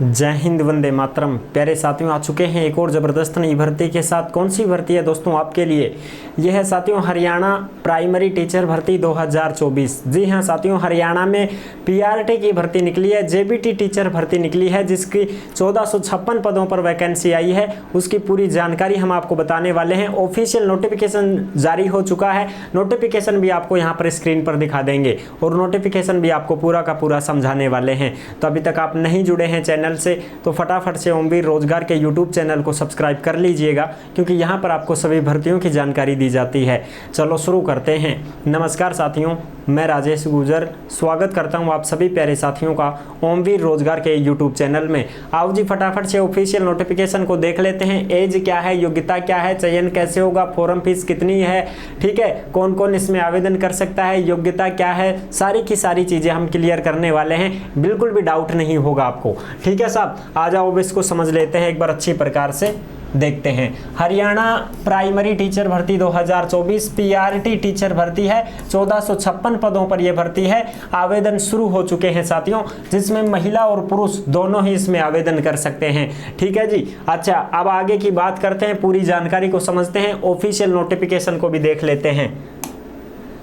जय हिंद, वंदे मातरम। प्यारे साथियों, आ चुके हैं एक और ज़बरदस्त नई भर्ती के साथ। कौन सी भर्ती है दोस्तों आपके लिए? यह है साथियों हरियाणा प्राइमरी टीचर भर्ती 2024। जी हाँ साथियों, हरियाणा में पीआरटी की भर्ती निकली है, जेबीटी टीचर भर्ती निकली है, जिसकी 1456 पदों पर वैकेंसी आई है। उसकी पूरी जानकारी हम आपको बताने वाले हैं। ऑफिशियल नोटिफिकेशन जारी हो चुका है, नोटिफिकेशन भी आपको यहाँ पर स्क्रीन पर दिखा देंगे और नोटिफिकेशन भी आपको पूरा का पूरा समझाने वाले हैं। तो अभी तक आप नहीं जुड़े हैं चैनल से तो फटाफट से ओमवीर रोजगार के यूट्यूब चैनल को सब्सक्राइब कर लीजिएगा, क्योंकि यहाँ पर आपको सभी भर्तियों की जानकारी दी जाती है। चलो शुरू करते हैं। नमस्कार साथियों, मैं राजेश गुजर स्वागत करता हूँ आप सभी प्यारे साथियों का ओमवीर रोजगार के यूट्यूब चैनल में। आओ जी फटाफट से ऑफिशियल नोटिफिकेशन को देख लेते हैं। एज क्या है, योग्यता क्या है, चयन कैसे होगा, फॉर्म फीस कितनी है, ठीक है, कौन कौन इसमें आवेदन कर सकता है, योग्यता क्या है, सारी की सारी चीजें हम क्लियर करने वाले हैं। बिल्कुल भी डाउट नहीं होगा आपको, ठीक है साहब। आ जाओ अब इसको समझ लेते हैं एक बार अच्छी प्रकार से। देखते हैं हरियाणा प्राइमरी टीचर भर्ती 2024 पीआरटी टीचर भर्ती है। 1456 पदों पर यह भर्ती है। आवेदन शुरू हो चुके हैं साथियों, जिसमें महिला और पुरुष दोनों ही इसमें आवेदन कर सकते हैं, ठीक है जी। अच्छा, अब आगे की बात करते हैं, पूरी जानकारी को समझते हैं, ऑफिशियल नोटिफिकेशन को भी देख लेते हैं।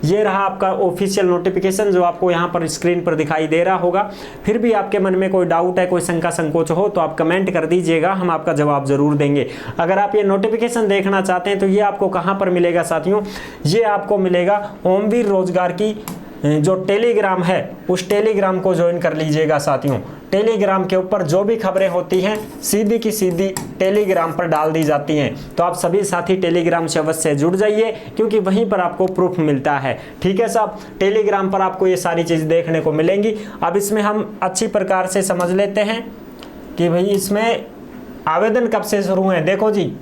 ये रहा आपका ऑफिशियल नोटिफिकेशन जो आपको यहाँ पर स्क्रीन पर दिखाई दे रहा होगा। फिर भी आपके मन में कोई डाउट है, कोई शंका संकोच हो तो आप कमेंट कर दीजिएगा, हम आपका जवाब जरूर देंगे। अगर आप ये नोटिफिकेशन देखना चाहते हैं तो ये आपको कहाँ पर मिलेगा साथियों? ये आपको मिलेगा ओमवीर रोजगार की जो टेलीग्राम है, उस टेलीग्राम को ज्वाइन कर लीजिएगा साथियों। टेलीग्राम के ऊपर जो भी खबरें होती हैं सीधी की सीधी टेलीग्राम पर डाल दी जाती हैं। तो आप सभी साथी टेलीग्राम से अवश्य जुड़ जाइए, क्योंकि वहीं पर आपको प्रूफ मिलता है, ठीक है साहब। टेलीग्राम पर आपको ये सारी चीज़ देखने को मिलेंगी। अब इसमें हम अच्छी प्रकार से समझ लेते हैं कि भाई इसमें आवेदन कब से शुरू है। देखो जी,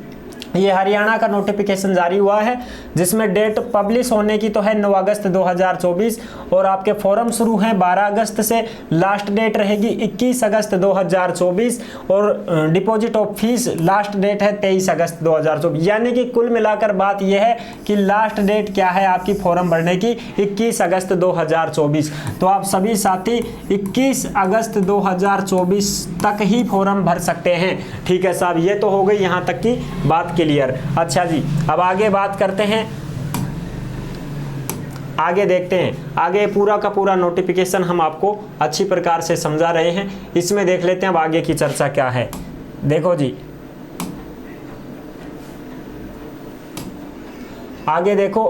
ये हरियाणा का नोटिफिकेशन जारी हुआ है, जिसमें डेट पब्लिश होने की तो है 9 अगस्त 2024 और आपके फॉर्म शुरू हैं 12 अगस्त से। लास्ट डेट रहेगी 21 अगस्त 2024 और deposit of fees last date है 23 अगस्त 2024। यानी कि कुल मिलाकर बात यह है कि लास्ट डेट क्या है आपकी फॉर्म भरने की? 21 अगस्त 2024। तो आप सभी साथी 21 अगस्त 2024 तक ही फॉर्म भर सकते हैं, ठीक है साहब। ये तो हो गई यहाँ तक की बात क्लियर। अच्छा जी, अब आगे बात करते हैं, आगे देखते हैं। आगे पूरा का पूरा नोटिफिकेशन हम आपको अच्छी प्रकार से समझा रहे हैं, इसमें देख लेते हैं अब आगे की चर्चा क्या है। देखो जी, आगे देखो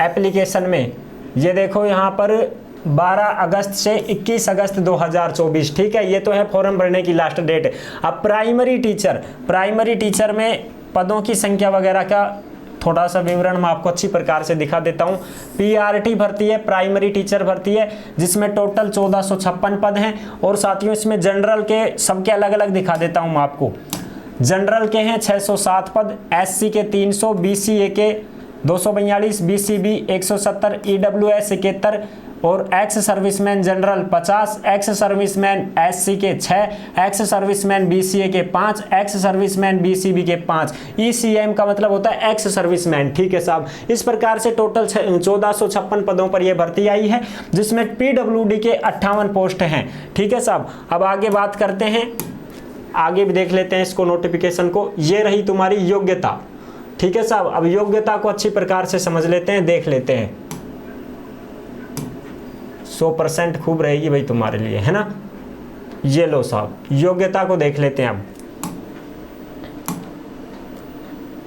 एप्लीकेशन में, ये देखो यहाँ पर 12 अगस्त से 21 अगस्त 2024, ठीक है। ये तो है फॉर्म भरने की लास्ट डेट। अब प्राइमरी टीचर में पदों की संख्या वगैरह का थोड़ा सा विवरण मैं आपको अच्छी प्रकार से दिखा देता हूं। पीआरटी भर्ती है, प्राइमरी टीचर भर्ती है, जिसमें टोटल 1456 पद हैं। और साथियों इसमें जनरल के सबके अलग अलग दिखा देता हूं मैं आपको। जनरल के हैं 607 पद, एससी के 300, बीसीए के 242, बीसीबी 170, ईडब्ल्यूएस 71 और ex serviceman general 50, ex serviceman SC के 6, एक्स सर्विसमैन बीसीए के 5, एक्स सर्विसमैन बीसीबी के 5। ईसीएम का मतलब होता है एक्स सर्विसमैन, ठीक है साहब। इस प्रकार से टोटल 1456 पदों पर यह भर्ती आई है, जिसमें पीडब्ल्यूडी के 58 पोस्ट हैं, ठीक है साहब। अब आगे बात करते हैं, आगे भी देख लेते हैं इसको नोटिफिकेशन को। ये रही तुम्हारी योग्यता, ठीक है साहब। अब योग्यता को अच्छी प्रकार से समझ लेते हैं, देख लेते हैं। 100% खूब रहेगी भाई तुम्हारे लिए, है ना। ये लो साहब, योग्यता को देख लेते हैं। अब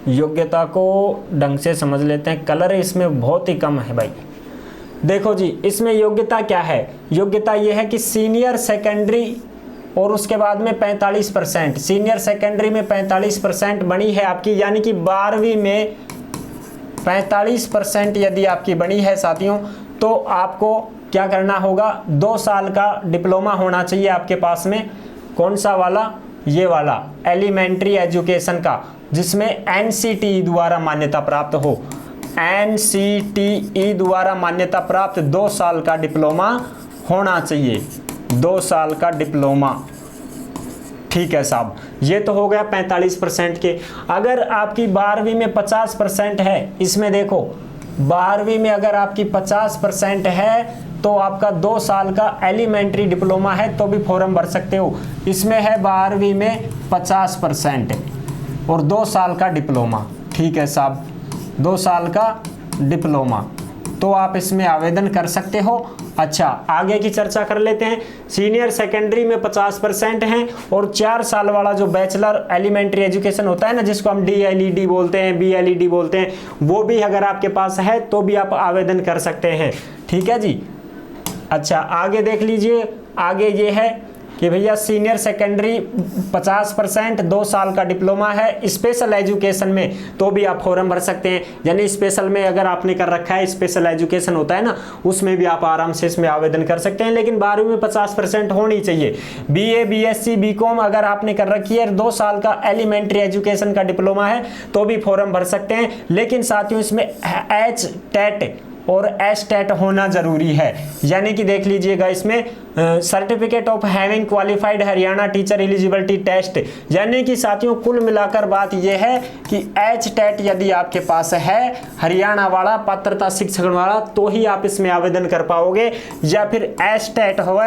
योग्यता को ढंग से समझ लेते हैं। कलर इसमें बहुत ही कम है भाई। देखो जी, इसमें योग्यता क्या है? योग्यता यह है कि सीनियर सेकेंडरी और उसके बाद में 45%, सीनियर सेकेंडरी में 45% बनी है आपकी, यानी कि 12वीं में 45% यदि आपकी बनी है साथियों, तो आपको क्या करना होगा? 2 साल का डिप्लोमा होना चाहिए आपके पास में। कौन सा वाला? ये वाला एलिमेंट्री एजुकेशन का, जिसमें एनसीटीई द्वारा मान्यता प्राप्त हो। एनसीटीई द्वारा मान्यता प्राप्त 2 साल का डिप्लोमा होना चाहिए, 2 साल का डिप्लोमा, ठीक है साहब। ये तो हो गया 45% के। अगर आपकी 12वीं में 50% है, इसमें देखो 12वीं में अगर आपकी 50% है तो आपका 2 साल का एलिमेंट्री डिप्लोमा है तो भी फॉर्म भर सकते हो। इसमें है 12वीं में 50% और 2 साल का डिप्लोमा। ठीक है साहब, 2 साल का डिप्लोमा तो आप इसमें आवेदन कर सकते हो। अच्छा, आगे की चर्चा कर लेते हैं। सीनियर सेकेंडरी में 50% हैं और 4 साल वाला जो बैचलर एलिमेंट्री एजुकेशन होता है ना, जिसको हम DLED बोलते हैं, BLED बोलते हैं, वो भी अगर आपके पास है तो भी आप आवेदन कर सकते हैं। ठीक है जी। अच्छा, आगे देख लीजिए। आगे ये है कि भैया सीनियर सेकेंडरी 50%, 2 साल का डिप्लोमा है स्पेशल एजुकेशन में तो भी आप फॉर्म भर सकते हैं। यानी स्पेशल में अगर आपने कर रखा है, स्पेशल एजुकेशन होता है ना, उसमें भी आप आराम से इसमें आवेदन कर सकते हैं। लेकिन 12वीं में 50% होनी चाहिए। BA, BSc, BCom अगर आपने कर रखी है, 2 साल का एलिमेंट्री एजुकेशन का डिप्लोमा है तो भी फॉर्म भर सकते हैं। लेकिन साथियों इसमें HTET और STET होना जरूरी है। यानी कि देख लीजिएगा इसमें certificate of having qualified Haryana teacher eligibility test, यानी कि साथियों कुल मिलाकर बात यह है कि HTET यदि आपके पास है, हरियाणा वाला पात्रता शिक्षण वाला, तो ही आप इसमें आवेदन कर पाओगे। या फिर STET हो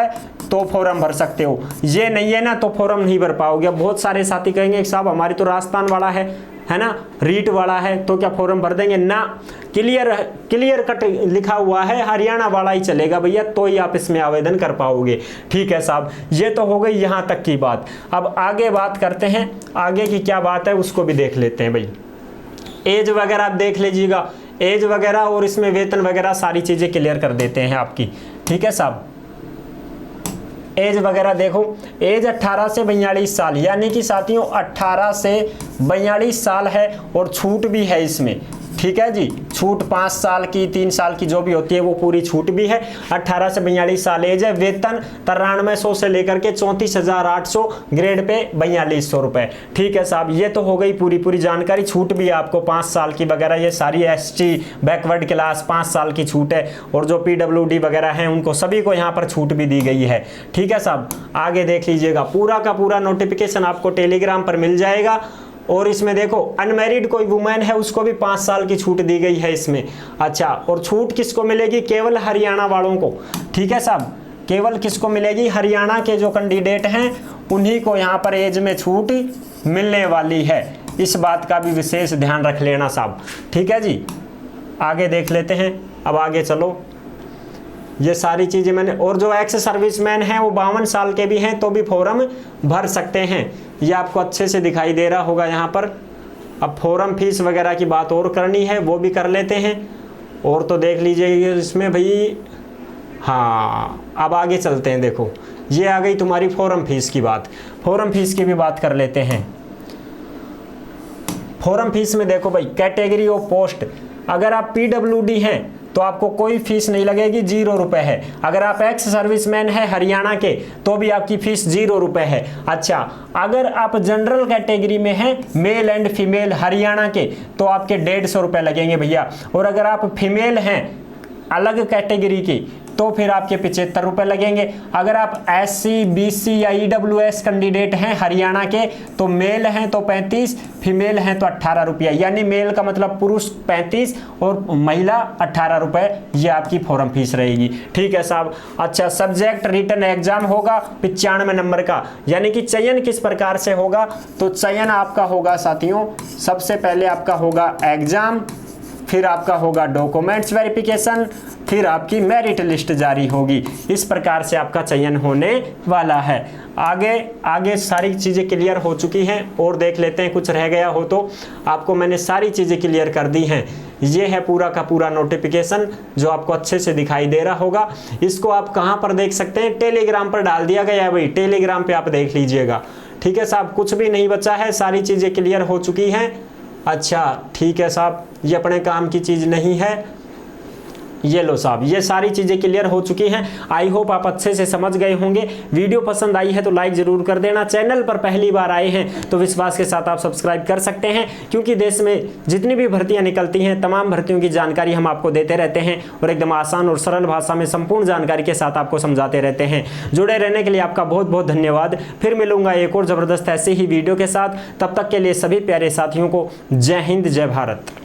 तो फॉर्म भर सकते हो, ये नहीं है ना तो फॉर्म नहीं भर पाओगे। अब बहुत सारे साथी कहेंगे साहब हमारी तो राजस्थान वाला है ना, रीट वाला है, तो क्या फॉर्म भर देंगे ना। क्लियर कट लिखा हुआ है हरियाणा वाला ही चलेगा भैया, तो ही आप इसमें आवेदन कर पाओगे। ठीक है साहब, ये तो हो गई यहाँ तक की बात। अब आगे बात करते हैं, आगे की क्या बात है उसको भी देख लेते हैं भाई। एज वगैरह आप देख लीजिएगा, एज वगैरह और इसमें वेतन वगैरह सारी चीजें क्लियर कर देते हैं आपकी। ठीक है साहब, एज वगैरह देखो, एज 18 से 42 साल, यानी कि साथियों 18 से 42 साल है और छूट भी है इसमें। ठीक है जी, छूट 5 साल की, 3 साल की जो भी होती है वो पूरी छूट भी है। 18 से 42 साल एज है। वेतन 9300 से लेकर के 34,800, ग्रेड पे 4200 रुपए। ठीक है साहब, ये तो हो गई पूरी जानकारी। छूट भी है आपको 5 साल की वगैरह, ये सारी ST बैकवर्ड क्लास 5 साल की छूट है, और जो PWD वगैरह हैं उनको सभी को यहाँ पर छूट भी दी गई है। ठीक है साहब, आगे देख लीजिएगा, पूरा का पूरा नोटिफिकेशन आपको टेलीग्राम पर मिल जाएगा। और इसमें देखो अनमैरिड कोई वुमेन है उसको भी 5 साल की छूट दी गई है इसमें। अच्छा, और छूट किसको मिलेगी? केवल हरियाणा वालों को। ठीक है साहब, केवल किसको मिलेगी? हरियाणा के जो कैंडिडेट हैं उन्हीं को यहाँ पर एज में छूट मिलने वाली है। इस बात का भी विशेष ध्यान रख लेना साहब। ठीक है जी, आगे देख लेते हैं। अब आगे चलो, ये सारी चीज़ें मैंने, और जो एक्स सर्विसमैन हैं वो 52 साल के भी हैं तो भी फॉर्म भर सकते हैं। ये आपको अच्छे से दिखाई दे रहा होगा यहाँ पर। अब फॉर्म फीस वगैरह की बात और करनी है वो भी कर लेते हैं। और तो देख लीजिए इसमें भाई, हाँ अब आगे चलते हैं। देखो ये आ गई तुम्हारी फॉर्म फीस की बात। फॉर्म फीस की भी बात कर लेते हैं। फॉर्म फीस में देखो भाई, कैटेगरी ऑफ पोस्ट, अगर आप PWD हैं तो आपको कोई फीस नहीं लगेगी, 0 रुपए है। अगर आप एक्स सर्विसमैन है हरियाणा के तो भी आपकी फीस 0 रुपए है। अच्छा, अगर आप जनरल कैटेगरी में हैं, मेल एंड फीमेल हरियाणा के, तो आपके 150 रुपए लगेंगे भैया। और अगर आप फीमेल हैं अलग कैटेगरी की तो फिर आपके 75 रुपए लगेंगे। अगर आप SC, BC या EWS कैंडिडेट हैं हरियाणा के तो मेल हैं तो 35, फीमेल हैं तो 18 रुपया, यानी मेल का मतलब पुरुष 35 और महिला 18 रुपए, ये आपकी फॉर्म फीस रहेगी। ठीक है साहब। अच्छा, सब्जेक्ट रिटन एग्जाम होगा 95 नंबर का, यानी कि चयन किस प्रकार से होगा? तो चयन आपका होगा साथियों, सबसे पहले आपका होगा एग्जाम, फिर आपका होगा डॉक्यूमेंट्स वेरिफिकेशन, फिर आपकी मेरिट लिस्ट जारी होगी। इस प्रकार से आपका चयन होने वाला है। आगे सारी चीज़ें क्लियर हो चुकी हैं, और देख लेते हैं कुछ रह गया हो तो। आपको मैंने सारी चीज़ें क्लियर कर दी हैं। ये है पूरा का पूरा नोटिफिकेशन जो आपको अच्छे से दिखाई दे रहा होगा। इसको आप कहाँ पर देख सकते हैं? टेलीग्राम पर डाल दिया गया है भाई, टेलीग्राम पे आप देख लीजिएगा। ठीक है साहब, कुछ भी नहीं बचा है, सारी चीज़ें क्लियर हो चुकी हैं। अच्छा ठीक है साहब, ये अपने काम की चीज़ नहीं है। ये लो साहब, ये सारी चीज़ें क्लियर हो चुकी हैं। आई होप आप अच्छे से समझ गए होंगे। वीडियो पसंद आई है तो लाइक ज़रूर कर देना। चैनल पर पहली बार आए हैं तो विश्वास के साथ आप सब्सक्राइब कर सकते हैं, क्योंकि देश में जितनी भी भर्तियां निकलती हैं तमाम भर्तियों की जानकारी हम आपको देते रहते हैं और एकदम आसान और सरल भाषा में संपूर्ण जानकारी के साथ आपको समझाते रहते हैं। जुड़े रहने के लिए आपका बहुत बहुत धन्यवाद। फिर मिलूंगा एक और ज़बरदस्त ऐसी ही वीडियो के साथ। तब तक के लिए सभी प्यारे साथियों को जय हिंद, जय भारत।